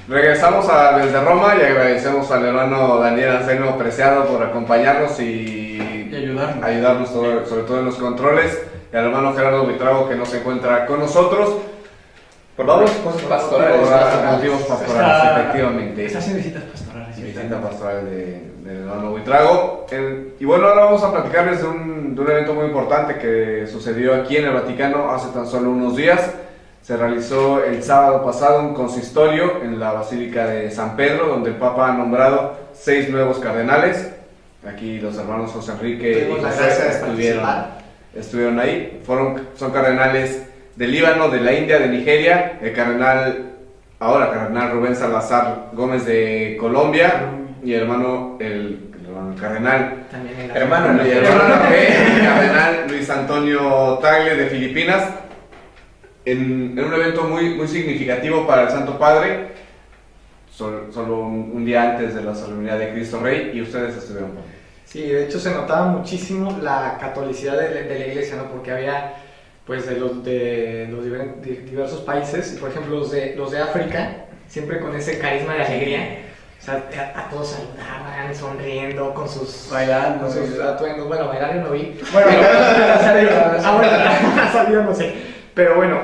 Regresamos desde Roma y agradecemos al hermano Daniel Anselmo Preciado por acompañarnos y ayudarnos sobre todo en los controles, y al hermano Gerardo Buitrago que no se encuentra con nosotros. Vamos, cosas pastorales. Por motivos pastorales, efectivamente. Está haciendo visitas pastorales. Visita pastoral del hermano Buitrago. Y bueno, ahora vamos a platicarles de un evento muy importante que sucedió aquí en el Vaticano hace tan solo unos días. Se realizó el sábado pasado un consistorio en la Basílica de San Pedro, donde el Papa ha nombrado 6 nuevos cardenales. Aquí los hermanos José Enrique y José estuvieron ahí. Son cardenales del Líbano, de la India, de Nigeria, el cardenal Rubén Salazar Gómez de Colombia y el cardenal Luis Antonio Tagle de Filipinas, en un evento muy significativo para el Santo Padre, solo un día antes de la solemnidad de Cristo Rey, y ustedes estuvieron. Sí, de hecho se notaba muchísimo la catolicidad de la iglesia, ¿no? Porque había pues de los diversos países, por ejemplo los de África, siempre con ese carisma de alegría. O sea, a todos saludaban, sonriendo, con sus atuendos. Bueno, bailar yo no vi. Bueno, ha salido no sé. Pero bueno,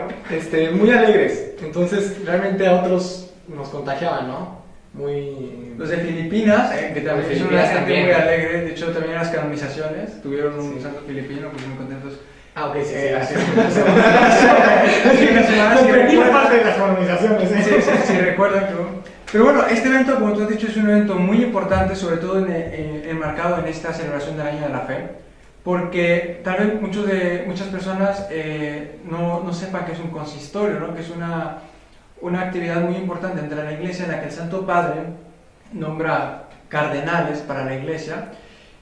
muy alegres. Entonces, realmente a otros nos contagiaban, ¿no? Los de Filipinas, que también son una gente muy alegre. De hecho, también en las canonizaciones tuvieron un santo filipino, pues muy contentos. Ah, ok, sí. Parte de las canonizaciones. Sí, recuerdan que... Pero bueno, este evento, como tú has dicho, es un evento muy importante, sobre todo enmarcado en esta celebración del Año de la Fe, porque tal vez muchas personas no sepan que es un consistorio, ¿no? Que es una actividad muy importante entre la Iglesia en la que el Santo Padre nombra cardenales para la Iglesia.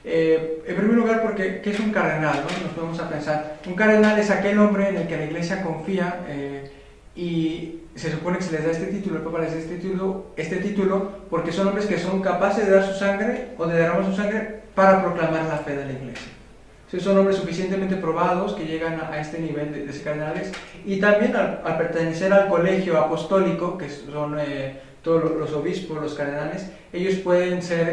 En primer lugar, porque ¿qué es un cardenal? ¿No? Nos podemos a pensar. Un cardenal es aquel hombre en el que la Iglesia confía y se supone que se les da este título, el Papa les da este título porque son hombres que son capaces de dar su sangre o de derramar su sangre para proclamar la fe de la Iglesia. Son hombres suficientemente probados que llegan a este nivel de ser cardenales, y también al pertenecer al colegio apostólico, que son todos los obispos, los cardenales, ellos pueden ser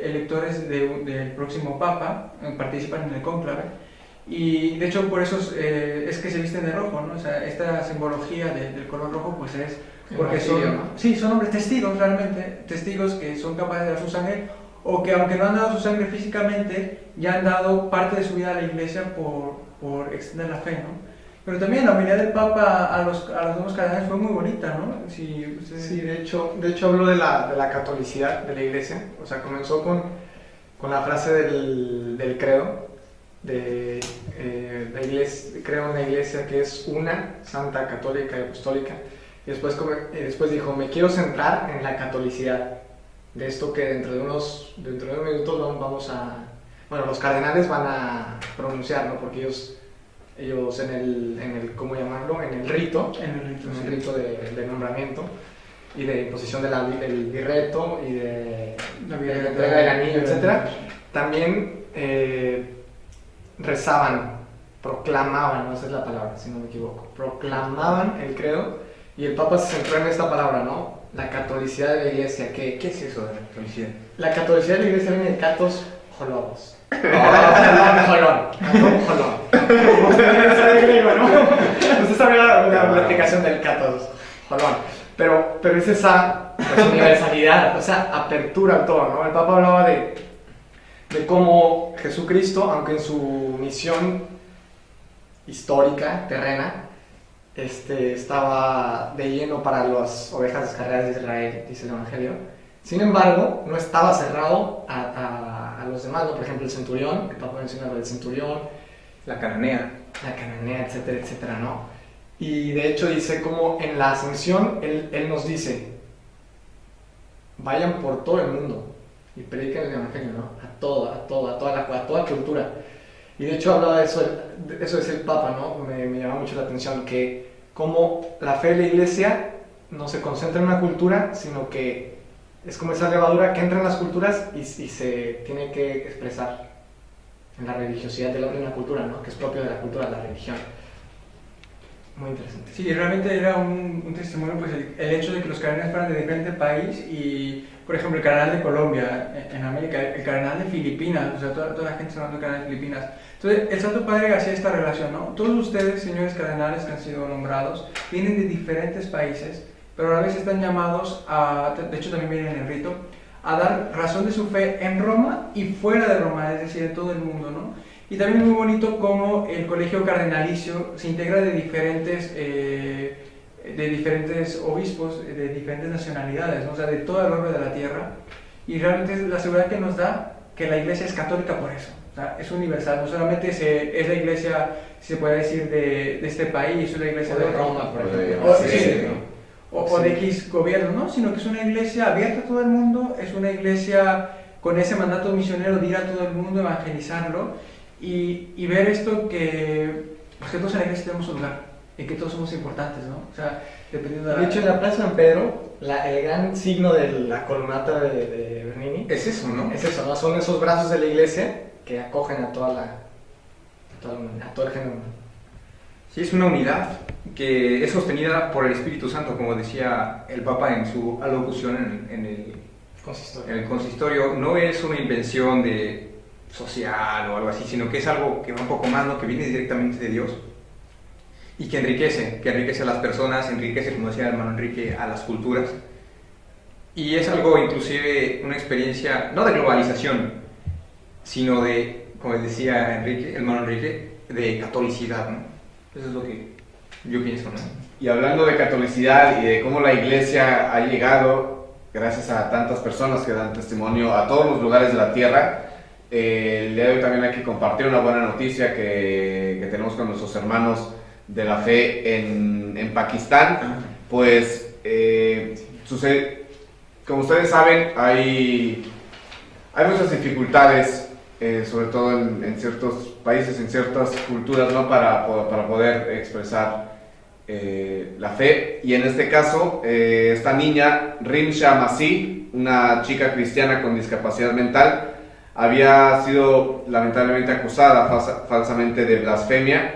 electores del próximo Papa, participan en el cónclave, y de hecho por eso es que se visten de rojo, ¿no? O sea, esta simbología del color rojo pues es porque son hombres testigos, realmente, testigos que son capaces de dar su sangre, o que aunque no han dado su sangre físicamente, ya han dado parte de su vida a la Iglesia por extender la fe, ¿no? Pero también la humildad del Papa a los nuevos cardenales fue muy bonita, ¿no? Sí, de hecho habló de la catolicidad de la Iglesia. O sea, comenzó con la frase del credo, la iglesia, creo en una iglesia que es una, santa, católica y apostólica, y después dijo, me quiero centrar en la catolicidad. De esto que dentro de unos minutos los cardenales van a pronunciar, ¿no? Porque ellos en el ¿cómo llamarlo? En el rito de nombramiento y de imposición del birreto y de entrega del anillo, etc. También rezaban, proclamaban, no esa es la palabra, si no me equivoco, proclamaban el credo, y el Papa se centró en esta palabra, ¿no? La catolicidad de la Iglesia. ¿Qué es eso de la catolicidad? La catolicidad de la Iglesia viene de catos jolobos. Jolón. Usted sabe la explicación del catos jolón. Pero es esa universalidad, esa apertura a todo, ¿no? El Papa hablaba de cómo Jesucristo, aunque en su misión histórica, terrena, estaba de lleno para las ovejas descarriadas de Israel, dice el Evangelio. Sin embargo, no estaba cerrado a los demás, ¿no? Por ejemplo, el centurión, el Papa menciona el centurión, la cananea, etcétera, etcétera, ¿no? Y de hecho dice como en la ascensión, él nos dice, vayan por todo el mundo y prediquen el Evangelio, ¿no? A toda cultura. Y de hecho hablaba de eso es el Papa, ¿no? Me llama mucho la atención que como la fe de la Iglesia no se concentra en una cultura, sino que es como esa levadura que entra en las culturas y se tiene que expresar en la religiosidad del hombre en la cultura, ¿no? Que es propio de la cultura, de la religión. Muy interesante. Sí, realmente era un testimonio, pues el hecho de que los cardenales fueran de diferente país y, por ejemplo, el cardenal de Colombia en América, el cardenal de Filipinas, o sea, toda la gente está hablando del cardenal de Filipinas. Entonces, el Santo Padre hacía esta relación, ¿no? Todos ustedes, señores cardenales que han sido nombrados, vienen de diferentes países, pero a la vez están llamados a, de hecho también vienen en el rito, a dar razón de su fe en Roma y fuera de Roma, es decir, en todo el mundo, ¿no? Y también es muy bonito cómo el colegio cardenalicio se integra de diferentes obispos, de diferentes nacionalidades, ¿no? O sea, de todo el orbe de la tierra. Y realmente es la seguridad que nos da que la iglesia es católica por eso. O sea, es universal, no solamente es la iglesia, si se puede decir, de este país, o la iglesia de Roma, por ejemplo. O de X gobierno, ¿no? Sino que es una iglesia abierta a todo el mundo, es una iglesia con ese mandato misionero de ir a todo el mundo, evangelizarlo. Y ver esto pues que todos en la iglesia tenemos un lugar, y que todos somos importantes, ¿no? O sea, dependiendo de De hecho, en la Plaza San Pedro, el gran signo de la columnata de Bernini es eso, ¿no? Es eso, ¿no? Son esos brazos de la iglesia que acogen a todo el género. Sí, es una unidad que es sostenida por el Espíritu Santo, como decía el Papa en su alocución en el consistorio. No es una invención social o algo así, sino que es algo que va un poco más, ¿no? Que viene directamente de Dios y que enriquece a las personas, enriquece, como decía el hermano Enrique, a las culturas, y es algo, inclusive, una experiencia no de globalización, sino de, como decía Enrique, el hermano Enrique, de catolicidad, ¿no? Eso es lo que yo pienso, ¿no? Y hablando de catolicidad y de cómo la iglesia ha llegado, gracias a tantas personas que dan testimonio a todos los lugares de la tierra, el día de hoy también hay que compartir una buena noticia que tenemos con nuestros hermanos de la fe en Pakistán. Pues sucede, como ustedes saben, hay muchas dificultades, sobre todo en ciertos países, en ciertas culturas, ¿no? para poder expresar la fe. Y en este caso, esta niña, Rimsha Masih, una chica cristiana con discapacidad mental, había sido lamentablemente acusada falsamente de blasfemia.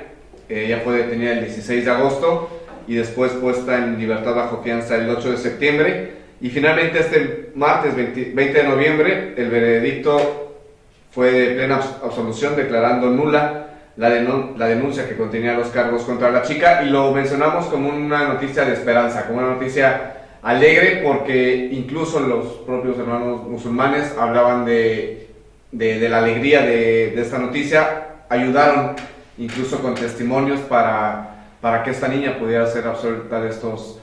Ella fue detenida el 16 de agosto y después puesta en libertad bajo fianza el 8 de septiembre. Y finalmente este martes 20 de noviembre el veredicto fue de plena absolución, declarando nula la denuncia que contenía los cargos contra la chica. Y lo mencionamos como una noticia de esperanza, como una noticia alegre, porque incluso los propios hermanos musulmanes hablaban de la alegría de esta noticia, ayudaron incluso con testimonios para que esta niña pudiera ser absuelta de estos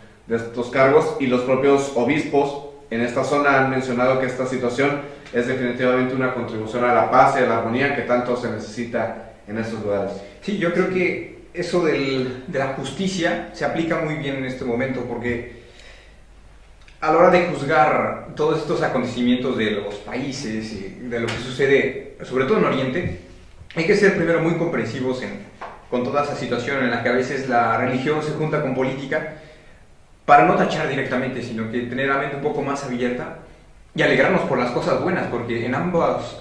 cargos, y los propios obispos en esta zona han mencionado que esta situación es definitivamente una contribución a la paz y a la armonía que tanto se necesita en estos lugares. Sí, yo creo que eso de la justicia se aplica muy bien en este momento, porque a la hora de juzgar todos estos acontecimientos de los países y de lo que sucede, sobre todo en Oriente, hay que ser primero muy comprensivos con toda esa situación en la que a veces la religión se junta con política, para no tachar directamente, sino que tener la mente un poco más abierta y alegrarnos por las cosas buenas, porque en ambas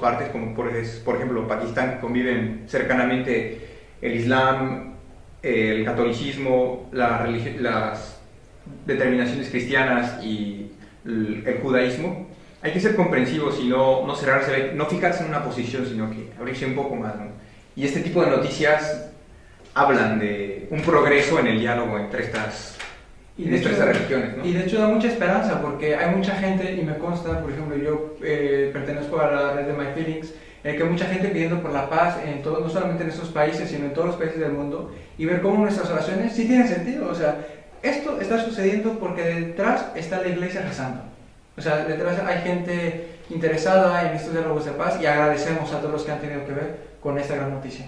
partes, como por ejemplo Pakistán, conviven cercanamente el Islam, el catolicismo, las determinaciones cristianas y el judaísmo. Hay que ser comprensivos y no cerrarse, no fijarse en una posición, sino que abrirse un poco más, ¿no? Y este tipo de noticias hablan de un progreso en el diálogo entre estas religiones, ¿no? Y de hecho da mucha esperanza, porque hay mucha gente, y me consta, por ejemplo, yo pertenezco a la red de My Feelings, en el que hay mucha gente pidiendo por la paz, no solamente en estos países, sino en todos los países del mundo, y ver cómo nuestras oraciones sí tienen sentido. O sea, esto está sucediendo porque detrás está la iglesia rezando. O sea, detrás hay gente interesada en estos diálogos de paz, y agradecemos a todos los que han tenido que ver con esta gran noticia.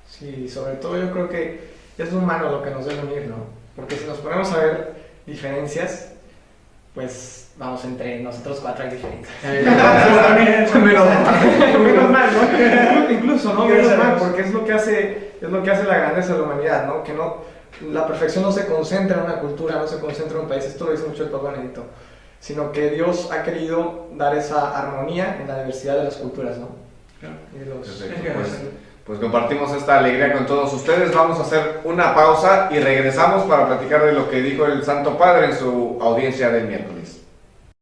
Sí, sobre todo yo creo que es humano lo que nos debe unir, ¿no? Porque si nos ponemos a ver diferencias, pues vamos, entre nosotros cuatro hay diferencias. Menos mal, ¿no? Incluso, ¿no? Menos mal, porque es lo que hace la grandeza de la humanidad, ¿no? Que la perfección no se concentra en una cultura, no se concentra en un país, esto lo dice mucho el Papa Benedicto, sino que Dios ha querido dar esa armonía en la diversidad de las culturas, ¿no? Perfecto, pues, pues compartimos esta alegría con todos ustedes. Vamos a hacer una pausa y regresamos para platicar de lo que dijo el Santo Padre en su audiencia del miércoles.